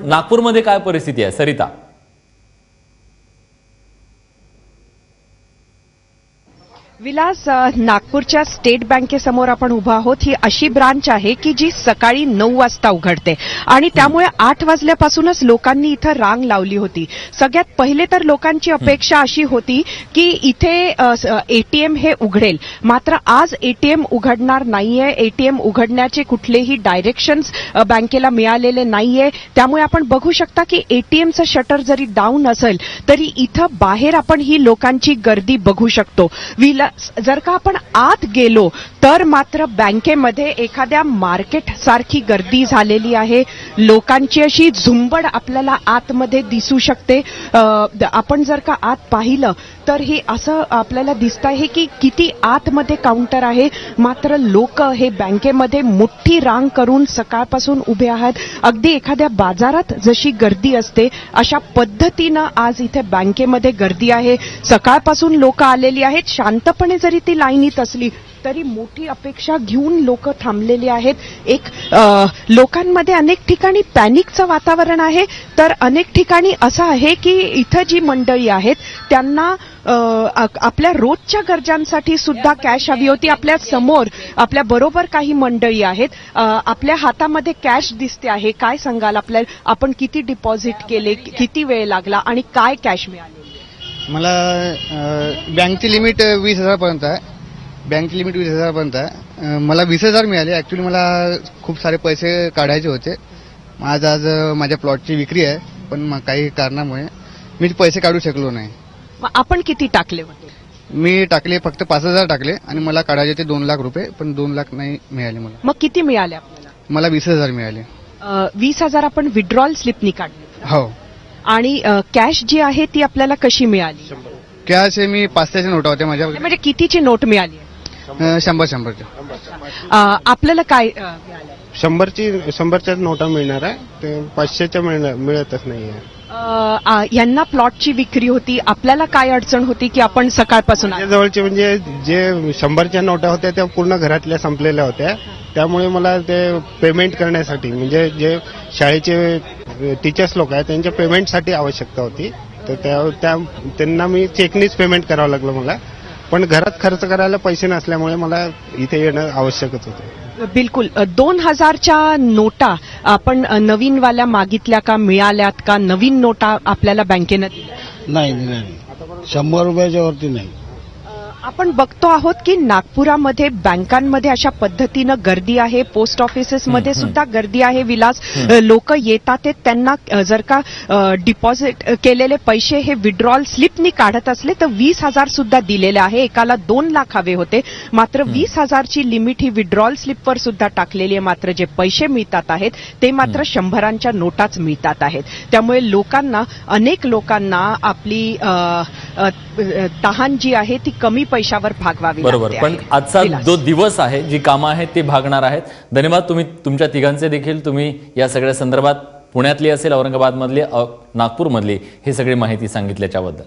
नागपूरमध्ये काय परिस्थिती आहे सरिता? विलास, नागपूरच्या स्टेट बँकेसमोर आपण उभा आहोत। ही अशी ब्रांच आहे की जी सकाळी 9 वाजता उघडते आणि त्यामुळे 8 वाजल्यापासूनच लोकांनी इथं रांग लावली होती। सगळ्यात पहिले तर लोकांची अपेक्षा अशी होती की इथे एटीएम हे उघडेल, मात्र आज एटीएम उघडणार नाहीये। एटीएम उघडण्याचे कुठलेही डायरेक्शन्स बँकेला मिळालेले नाहीये। त्यामुळे आपण बघू शकता की एटीएमचं शटर जरी डाऊन असेल तरी इथं बाहेर आपण ही लोकांची गर्दी बघू शकतो। जर का आपण आत गेलो तर मात्र बँकेमध्ये एखाद्या मार्केट सारखी गर्दी झालेली आहे। लोकांची अशी झुंबड आपल्याला आतमध्ये दिसू शकते। आपण जर का आत पाहिलं तर हे असं आपल्याला दिसत आहे की किती आतमध्ये काउंटर आहे, मात्र लोक हे बँकेमध्ये मोठी रांग करून सकाळपासून उभे आहेत। अगदी एखाद्या बाजारात जशी गर्दी असते अशा पद्धतीनं आज इथे बँकेमध्ये गर्दी आहे। सकाळपासून लोक आलेली आहेत। शांतपणे जरी ती लाईनीत असली तरी मोठी अपेक्षा घेऊन लोक थांबलेली आहेत। एक लोकांमध्ये अनेक ठिकाणी पॅनिकचं वातावरण आहे, तर अनेक ठिकाणी असं आहे की इथं जी मंडळी आहेत त्यांना आपल्या रोजच्या गरजांसाठी सुद्धा कॅश हवी होती। आपल्या समोर आपल्या बरोबर काही मंडळी आहेत, आपल्या हातामध्ये कॅश दिसते आहे। काय सांगाल आपल्याला, आपण किती डिपॉझिट केले, किती वेळ लागला आणि काय कॅश मिळाले? मला बँकची लिमिट 20,000 पर्यंत आहे। बँक लिमिट 20,000 पर्यंत आहे। मला 20,000 मिळाले। ऍक्च्युली मला खूप सारे पैसे काढायचे होते। आज माझ्या प्लॉटची विक्री आहे, पण काही कारणामुळे मी पैसे काढू शकलो नाही। आपण किती टाकले होते? मी टाकले फक्त 5,000 टाकले आणि मला काढायचे ते 2 लाख रुपये, पण 2 लाख नाही मिळाले मला। मग किती मिळाले आपल्याला? मला 20,000 मिळाले। 20,000 आपण विड्रॉल स्लिपनी काढले? हो। आणि कॅश जी आहे ती आपल्याला कशी मिळाली? कॅश मी 500च्या नोटा होत्या माझ्या। म्हणजे कितीची नोट मिळाली? 100च्या। आपल्याला काय? 100च्या नोटा मिळणार आहे, ते 500च्या मिळतच नाहीये। यांना प्लॉटची विक्री होती, आपल्याला काय अडचण होती की आपण सकाळपासून जवळचे म्हणजे जे 100च्या नोटा होत्या त्या पूर्ण घरातल्या संपलेल्या होत्या। त्यामुळे मला ते पेमेंट करण्यासाठी, म्हणजे जे शाळेचे टीचर्स लोक आहेत त्यांच्या पेमेंटसाठी आवश्यकता होती, तर त्यांना मी चेकनीच पेमेंट करावं लागलं मला। पण घरात खर्च करायला पैसे नसल्यामुळे मला इथे येणं आवश्यकच होतं। बिलकुल। 2,000च्या नोटा आपण नवीनवाल्या मागितल्या का, मिळाल्यात का? नवीन नोटा आपल्याला बँकेनं दिल्या? नाही, 100 रुपयाच्या वरती नाही। आपण बघतो आहोत की नागपुरामध्ये बँकांमध्ये अशा पद्धतीनं गर्दी आहे। पोस्ट ऑफिसेसमध्ये सुद्धा गर्दी आहे। विलास, लोक येतात, त्यांना जर का डिपॉझिट केलेले पैसे हे विड्रॉल स्लिपनी काढत असले तर 20,000 सुद्धा दिलेले आहे। एकाला 2 लाख हवे होते, मात्र 20,000ची लिमिट ही विड्रॉल स्लिपवर सुद्धा टाकलेली आहे। मात्र जे पैसे मिळतात आहेत ते मात्र 100च्या नोटाच मिळतात आहेत। त्यामुळे लोकांना, अनेक लोकांना आपली तहान जी आहे ती कमी पैशावर भागवावी लागते। बरोबर, पण आजचा जो दिवस आहे, जी कामं आहेत ती भागणार आहेत। धन्यवाद तुमच्या तिघांचे देखील। तुम्ही या सगळ्या संदर्भात पुण्यातली असेल, औरंगाबाद मधली, नागपूर मधली ही सगळी माहिती सांगितल्याच्याबद्दल।